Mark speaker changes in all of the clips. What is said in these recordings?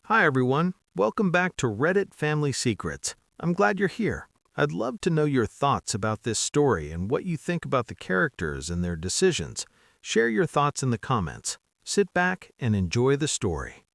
Speaker 1: Hi everyone, welcome back to Reddit Family Secrets. I'm glad you're here. I'd love to know your thoughts about this story and what you think about the characters and their decisions. Share your thoughts in the comments. Sit back and enjoy the story.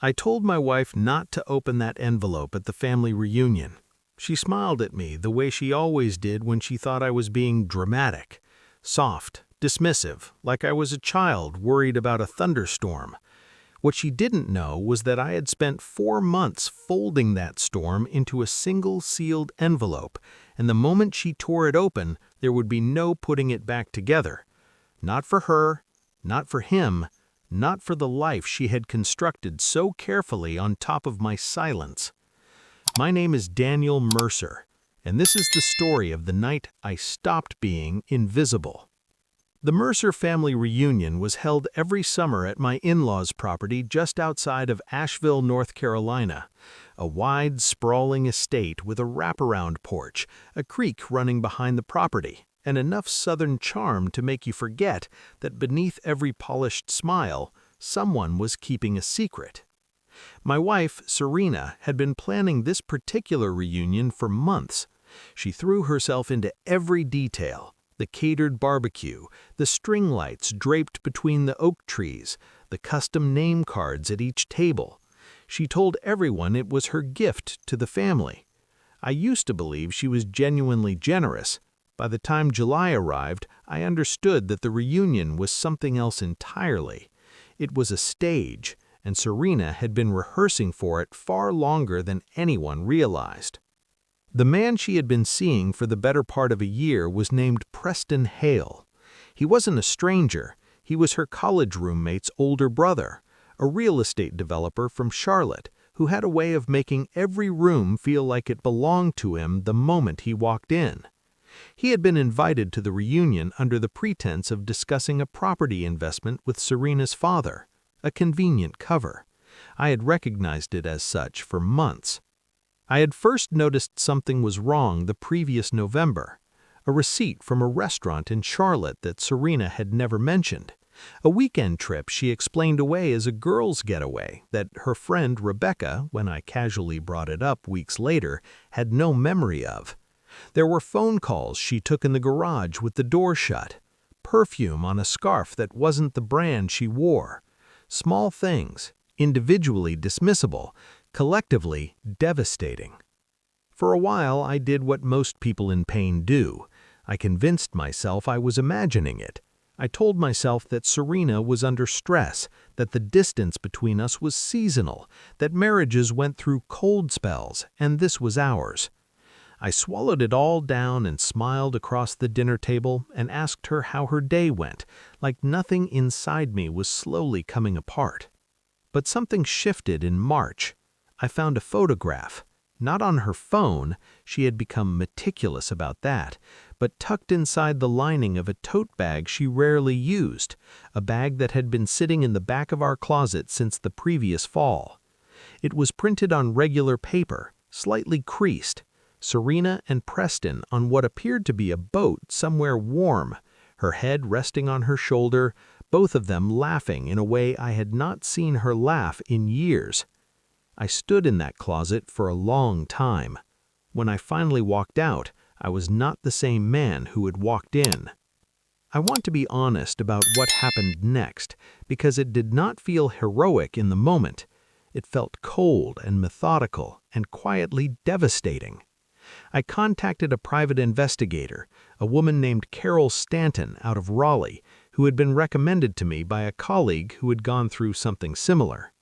Speaker 1: I told my wife not to open that envelope at the family reunion. She smiled at me the way she always did when she thought I was being dramatic. Soft, dismissive, like I was a child worried about a thunderstorm. What she didn't know was that I had spent 4 months folding that storm into a single sealed envelope, and the moment she tore it open, there would be no putting it back together. Not for her, not for him, not for the life she had constructed so carefully on top of my silence. My name is Daniel Mercer, and this is the story of the night I stopped being invisible. The Mercer family reunion was held every summer at my in-laws' property just outside of Asheville, North Carolina. A wide, sprawling estate with a wraparound porch, a creek running behind the property, and enough southern charm to make you forget that beneath every polished smile, someone was keeping a secret. My wife, Serena, had been planning this particular reunion for months. She threw herself into every detail. The catered barbecue, the string lights draped between the oak trees, the custom name cards at each table. She told everyone it was her gift to the family. I used to believe she was genuinely generous. By the time July arrived, I understood that the reunion was something else entirely. It was a stage, and Serena had been rehearsing for it far longer than anyone realized. The man she had been seeing for the better part of a year was named Preston Hale. He wasn't a stranger. He was her college roommate's older brother, a real estate developer from Charlotte who had a way of making every room feel like it belonged to him the moment he walked in. He had been invited to the reunion under the pretense of discussing a property investment with Serena's father, a convenient cover. I had recognized it as such for months. I had first noticed something was wrong the previous November, a receipt from a restaurant in Charlotte that Serena had never mentioned, a weekend trip she explained away as a girls' getaway that her friend Rebecca, when I casually brought it up weeks later, had no memory of. There were phone calls she took in the garage with the door shut, perfume on a scarf that wasn't the brand she wore. Small things, individually dismissible, collectively devastating. For a while, I did what most people in pain do. I convinced myself I was imagining it. I told myself that Serena was under stress, that the distance between us was seasonal, that marriages went through cold spells, and this was ours. I swallowed it all down and smiled across the dinner table and asked her how her day went, like nothing inside me was slowly coming apart. But something shifted in March. I found a photograph, not on her phone, she had become meticulous about that, but tucked inside the lining of a tote bag she rarely used, a bag that had been sitting in the back of our closet since the previous fall. It was printed on regular paper, slightly creased, Serena and Preston on what appeared to be a boat somewhere warm, her head resting on her shoulder, both of them laughing in a way I had not seen her laugh in years. I stood in that closet for a long time. When I finally walked out, I was not the same man who had walked in. I want to be honest about what happened next, because it did not feel heroic in the moment. It felt cold and methodical and quietly devastating. I contacted a private investigator, a woman named Carol Stanton out of Raleigh, who had been recommended to me by a colleague who had gone through something similar.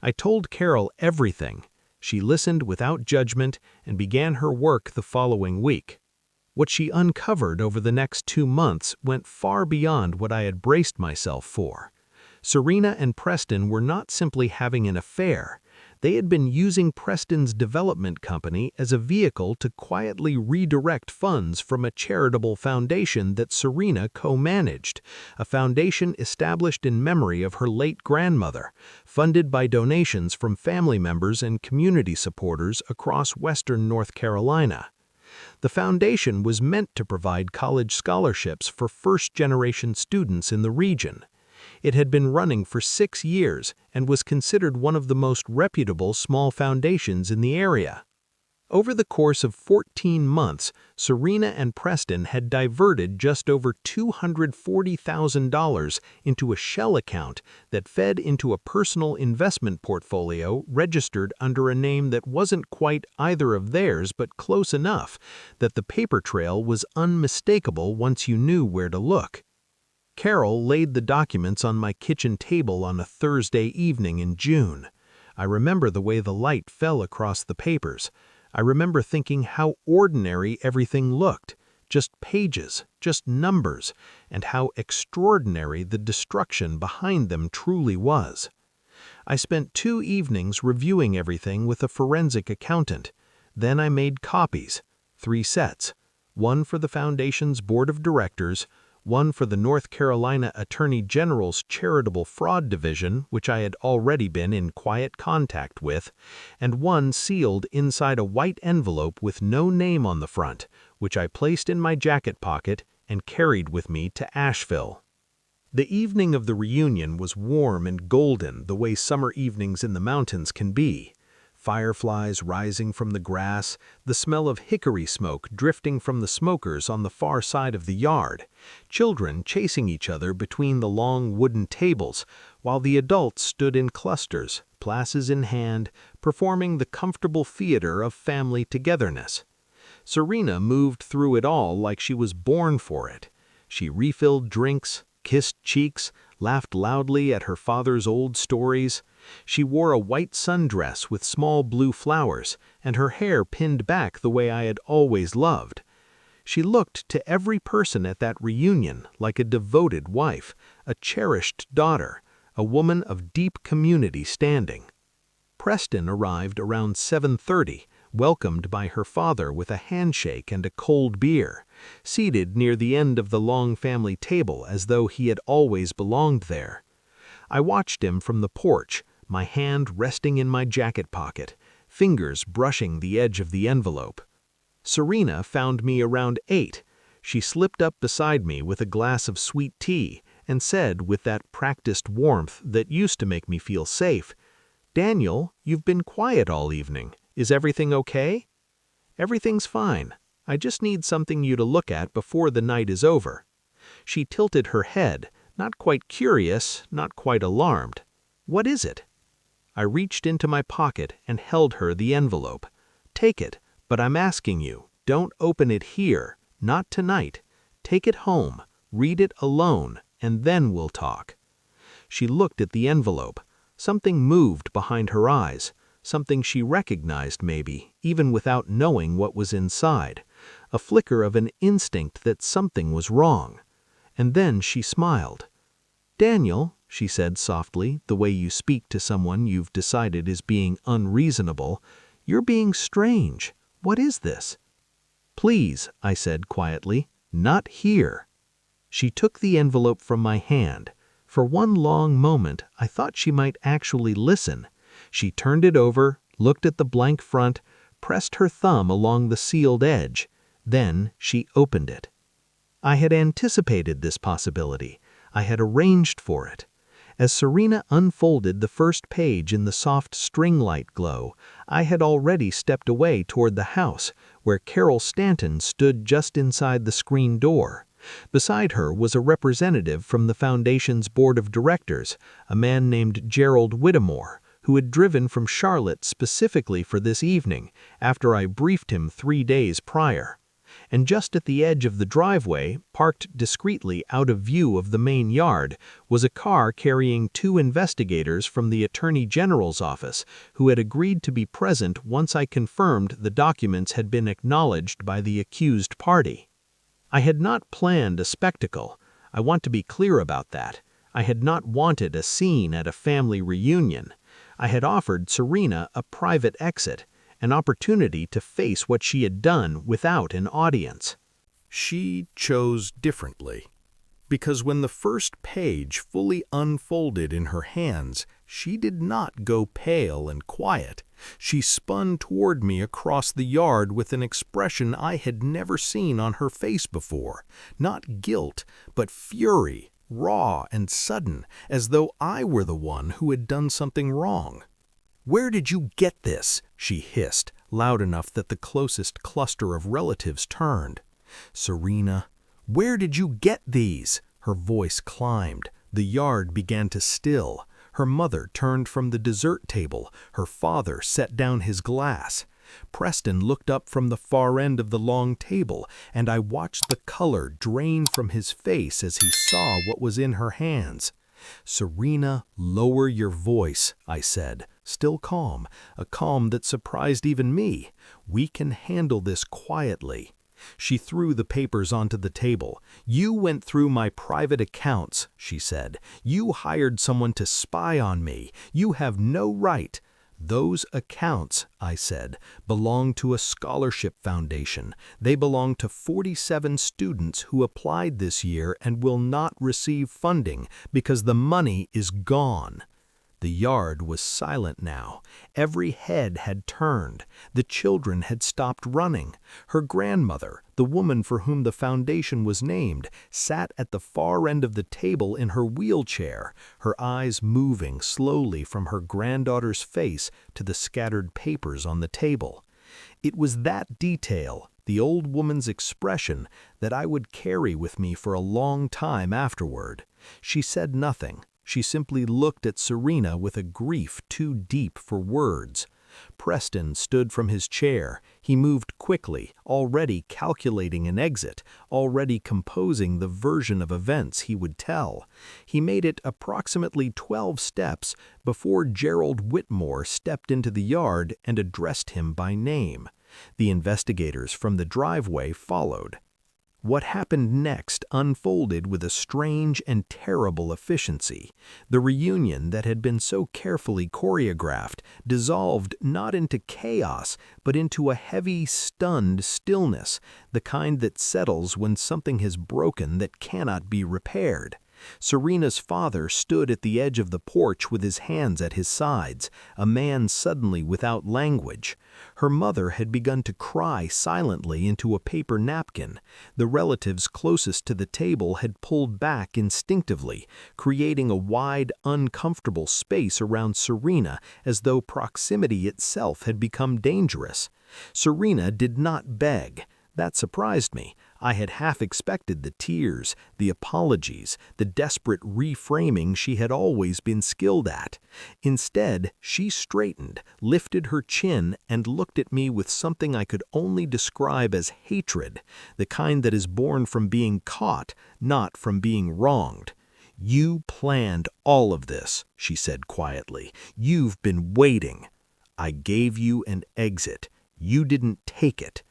Speaker 1: I told Carol everything. She listened without judgment and began her work the following week. What she uncovered over the next 2 months went far beyond what I had braced myself for. Serena and Preston were not simply having an affair. They had been using Preston's development company as a vehicle to quietly redirect funds from a charitable foundation that Serena co-managed, a foundation established in memory of her late grandmother, funded by donations from family members and community supporters across western North Carolina. The foundation was meant to provide college scholarships for first-generation students in the region. It had been running for 6 years and was considered one of the most reputable small foundations in the area. Over the course of 14 months, Serena and Preston had diverted just over $240,000 into a shell account that fed into a personal investment portfolio registered under a name that wasn't quite either of theirs but close enough that the paper trail was unmistakable once you knew where to look. Carol laid the documents on my kitchen table on a Thursday evening in June. I remember the way the light fell across the papers. I remember thinking how ordinary everything looked, just pages, just numbers, and how extraordinary the destruction behind them truly was. I spent 2 evenings reviewing everything with a forensic accountant. Then I made copies, 3 sets, one for the Foundation's Board of Directors, one for the North Carolina Attorney General's Charitable Fraud Division, which I had already been in quiet contact with, and one sealed inside a white envelope with no name on the front, which I placed in my jacket pocket and carried with me to Asheville. The evening of the reunion was warm and golden the way summer evenings in the mountains can be. Fireflies rising from the grass, the smell of hickory smoke drifting from the smokers on the far side of the yard, children chasing each other between the long wooden tables, while the adults stood in clusters, glasses in hand, performing the comfortable theater of family togetherness. Serena moved through it all like she was born for it. She refilled drinks, kissed cheeks, laughed loudly at her father's old stories. She wore a white sundress with small blue flowers, and her hair pinned back the way I had always loved. She looked to every person at that reunion like a devoted wife, a cherished daughter, a woman of deep community standing. Preston arrived around 7:30, welcomed by her father with a handshake and a cold beer, seated near the end of the long family table as though he had always belonged there. I watched him from the porch, my hand resting in my jacket pocket, fingers brushing the edge of the envelope. Serena found me around 8. She slipped up beside me with a glass of sweet tea and said with that practiced warmth that used to make me feel safe, "Daniel, you've been quiet all evening. Is everything okay?" "Everything's fine. I just need something you to look at before the night is over." She tilted her head, not quite curious, not quite alarmed. "What is it?" I reached into my pocket and held her the envelope. "Take it, but I'm asking you, don't open it here, not tonight. Take it home, read it alone, and then we'll talk." She looked at the envelope. Something moved behind her eyes, something she recognized maybe, even without knowing what was inside, a flicker of an instinct that something was wrong. And then she smiled. "Daniel," she said softly, the way you speak to someone you've decided is being unreasonable, "you're being strange. What is this?" "Please," I said quietly, "not here." She took the envelope from my hand. For one long moment, I thought she might actually listen. She turned it over, looked at the blank front, pressed her thumb along the sealed edge. Then she opened it. I had anticipated this possibility. I had arranged for it. As Serena unfolded the first page in the soft string light glow, I had already stepped away toward the house, where Carol Stanton stood just inside the screen door. Beside her was a representative from the Foundation's Board of Directors, a man named Gerald Whittemore, who had driven from Charlotte specifically for this evening, after I briefed him 3 days prior. And just at the edge of the driveway, parked discreetly out of view of the main yard, was a car carrying 2 investigators from the Attorney General's office, who had agreed to be present once I confirmed the documents had been acknowledged by the accused party. I had not planned a spectacle. I want to be clear about that. I had not wanted a scene at a family reunion. I had offered Serena a private exit, an opportunity to face what she had done without an audience. She chose differently. Because when the first page fully unfolded in her hands, she did not go pale and quiet. She spun toward me across the yard with an expression I had never seen on her face before. Not guilt, but fury, raw and sudden, as though I were the one who had done something wrong. "Where did you get this?" she hissed, loud enough that the closest cluster of relatives turned. "Serena, where did you get these?" Her voice climbed. The yard began to still. Her mother turned from the dessert table. Her father set down his glass. Preston looked up from the far end of the long table, and I watched the color drain from his face as he saw what was in her hands. "Serena, lower your voice," I said, still calm, a calm that surprised even me. "We can handle this quietly." She threw the papers onto the table. "You went through my private accounts," she said. "You hired someone to spy on me. You have no right." "Those accounts," I said, "belong to a scholarship foundation. They belong to 47 students who applied this year and will not receive funding because the money is gone." The yard was silent now. Every head had turned. The children had stopped running. Her grandmother, the woman for whom the foundation was named, sat at the far end of the table in her wheelchair, her eyes moving slowly from her granddaughter's face to the scattered papers on the table. It was that detail, the old woman's expression, that I would carry with me for a long time afterward. She said nothing. She simply looked at Serena with a grief too deep for words. Preston stood from his chair. He moved quickly, already calculating an exit, already composing the version of events he would tell. He made it approximately 12 steps before Gerald Whitmore stepped into the yard and addressed him by name. The investigators from the driveway followed. What happened next unfolded with a strange and terrible efficiency. The reunion that had been so carefully choreographed dissolved not into chaos, but into a heavy, stunned stillness, the kind that settles when something has broken that cannot be repaired. Serena's father stood at the edge of the porch with his hands at his sides, a man suddenly without language. Her mother had begun to cry silently into a paper napkin. The relatives closest to the table had pulled back instinctively, creating a wide, uncomfortable space around Serena as though proximity itself had become dangerous. Serena did not beg. That surprised me. I had half expected the tears, the apologies, the desperate reframing she had always been skilled at. Instead, she straightened, lifted her chin, and looked at me with something I could only describe as hatred, the kind that is born from being caught, not from being wronged. "You planned all of this," she said quietly. "You've been waiting. I gave you an exit. You didn't take it."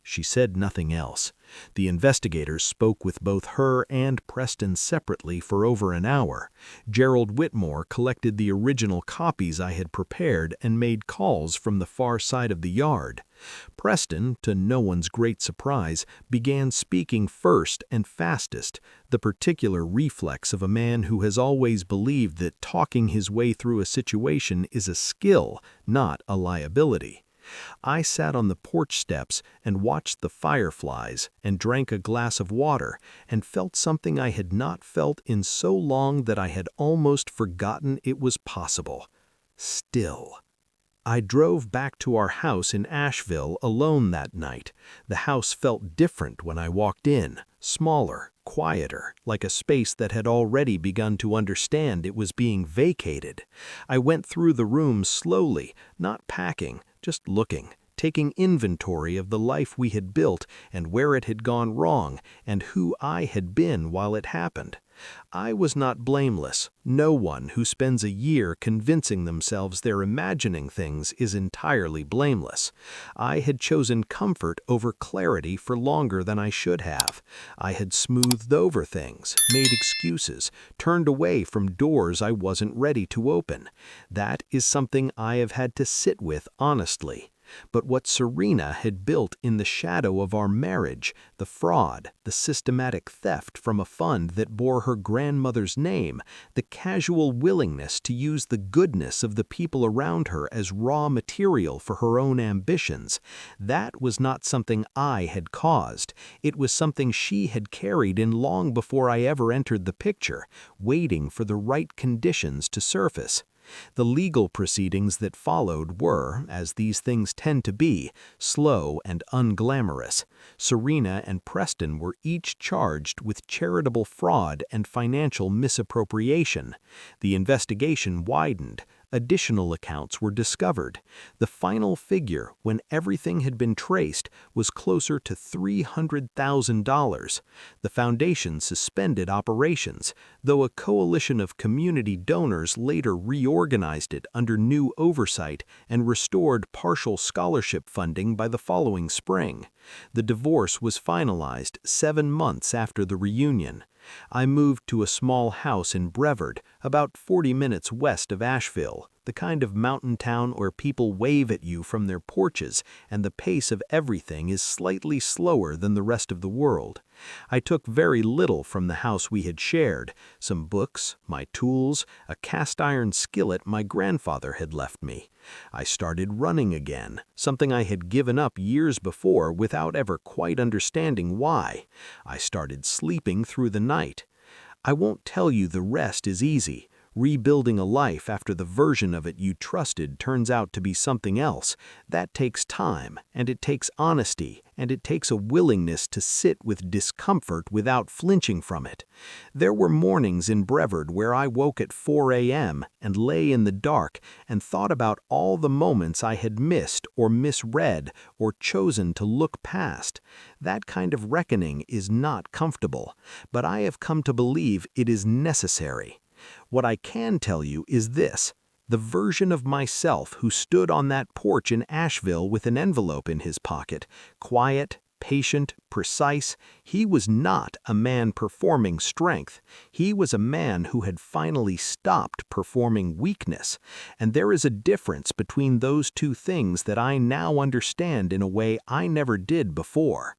Speaker 1: She said nothing else. The investigators spoke with both her and Preston separately for over an hour. Gerald Whitmore collected the original copies I had prepared and made calls from the far side of the yard. Preston, to no one's great surprise, began speaking first and fastest, the particular reflex of a man who has always believed that talking his way through a situation is a skill, not a liability. I sat on the porch steps and watched the fireflies and drank a glass of water and felt something I had not felt in so long that I had almost forgotten it was possible. Still. I drove back to our house in Asheville alone that night. The house felt different when I walked in, smaller, quieter, like a space that had already begun to understand it was being vacated. I went through the rooms slowly, not packing, just looking, taking inventory of the life we had built and where it had gone wrong and who I had been while it happened. I was not blameless. No one who spends a year convincing themselves they're imagining things is entirely blameless. I had chosen comfort over clarity for longer than I should have. I had smoothed over things, made excuses, turned away from doors I wasn't ready to open. That is something I have had to sit with honestly. But what Serena had built in the shadow of our marriage, the fraud, the systematic theft from a fund that bore her grandmother's name, the casual willingness to use the goodness of the people around her as raw material for her own ambitions, that was not something I had caused. It was something she had carried in long before I ever entered the picture, waiting for the right conditions to surface. The legal proceedings that followed were, as these things tend to be, slow and unglamorous. Serena and Preston were each charged with charitable fraud and financial misappropriation. The investigation widened. Additional accounts were discovered. The final figure, when everything had been traced, was closer to $300,000. The foundation suspended operations, though a coalition of community donors later reorganized it under new oversight and restored partial scholarship funding by the following spring. The divorce was finalized 7 months after the reunion. I moved to a small house in Brevard, about 40 minutes west of Asheville, the kind of mountain town where people wave at you from their porches and the pace of everything is slightly slower than the rest of the world. I took very little from the house we had shared: some books, my tools, a cast-iron skillet my grandfather had left me. I started running again, something I had given up years before without ever quite understanding why. I started sleeping through the night. I won't tell you the rest is easy. Rebuilding a life after the version of it you trusted turns out to be something else. That takes time, and it takes honesty, and it takes a willingness to sit with discomfort without flinching from it. There were mornings in Brevard where I woke at 4 a.m. and lay in the dark and thought about all the moments I had missed or misread or chosen to look past. That kind of reckoning is not comfortable, but I have come to believe it is necessary. What I can tell you is this: the version of myself who stood on that porch in Asheville with an envelope in his pocket, quiet, patient, precise, he was not a man performing strength. He was a man who had finally stopped performing weakness. And there is a difference between those two things that I now understand in a way I never did before.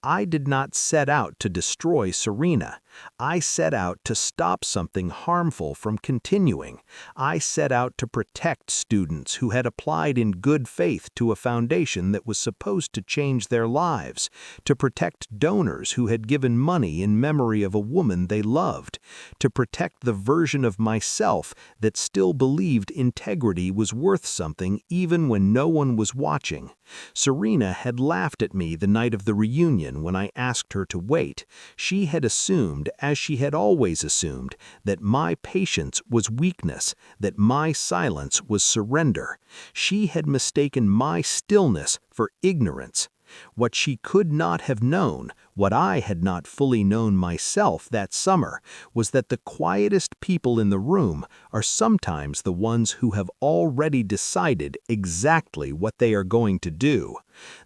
Speaker 1: I did not set out to destroy Serena. I set out to stop something harmful from continuing. I set out to protect students who had applied in good faith to a foundation that was supposed to change their lives, to protect donors who had given money in memory of a woman they loved, to protect the version of myself that still believed integrity was worth something even when no one was watching. Serena had laughed at me the night of the reunion when I asked her to wait. She had assumed, as she had always assumed, that my patience was weakness, that my silence was surrender. She had mistaken my stillness for ignorance. What she could not have known, what I had not fully known myself that summer, was that the quietest people in the room are sometimes the ones who have already decided exactly what they are going to do.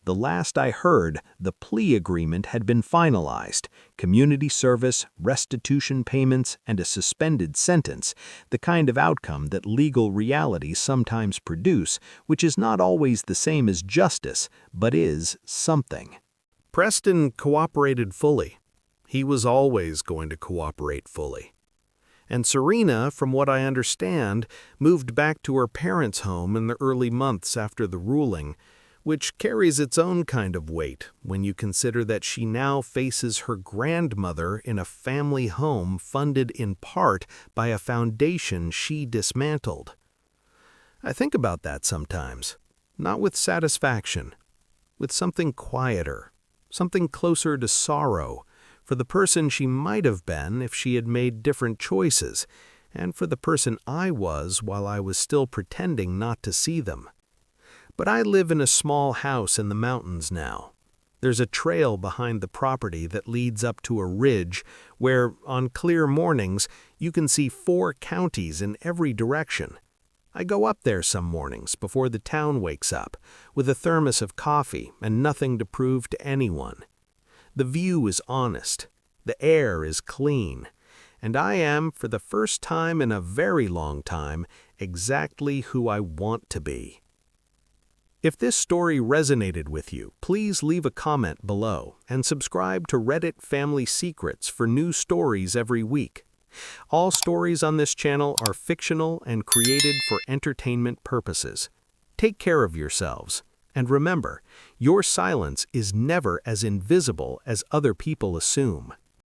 Speaker 1: The last I heard, the plea agreement had been finalized: community service, restitution payments, and a suspended sentence, the kind of outcome that legal realities sometimes produce, which is not always the same as justice, but is something. Preston cooperated fully. He was always going to cooperate fully. And Serena, from what I understand, moved back to her parents' home in the early months after the ruling, which carries its own kind of weight when you consider that she now faces her grandmother in a family home funded in part by a foundation she dismantled. I think about that sometimes, not with satisfaction, with something quieter, something closer to sorrow, for the person she might have been if she had made different choices, and for the person I was while I was still pretending not to see them. But I live in a small house in the mountains now. There's a trail behind the property that leads up to a ridge where, on clear mornings, you can see 4 counties in every direction. I go up there some mornings before the town wakes up, with a thermos of coffee and nothing to prove to anyone. The view is honest, the air is clean, and I am, for the first time in a very long time, exactly who I want to be. If this story resonated with you, please leave a comment below and subscribe to Reddit Family Secrets for new stories every week. All stories on this channel are fictional and created for entertainment purposes. Take care of yourselves, and remember, your silence is never as invisible as other people assume.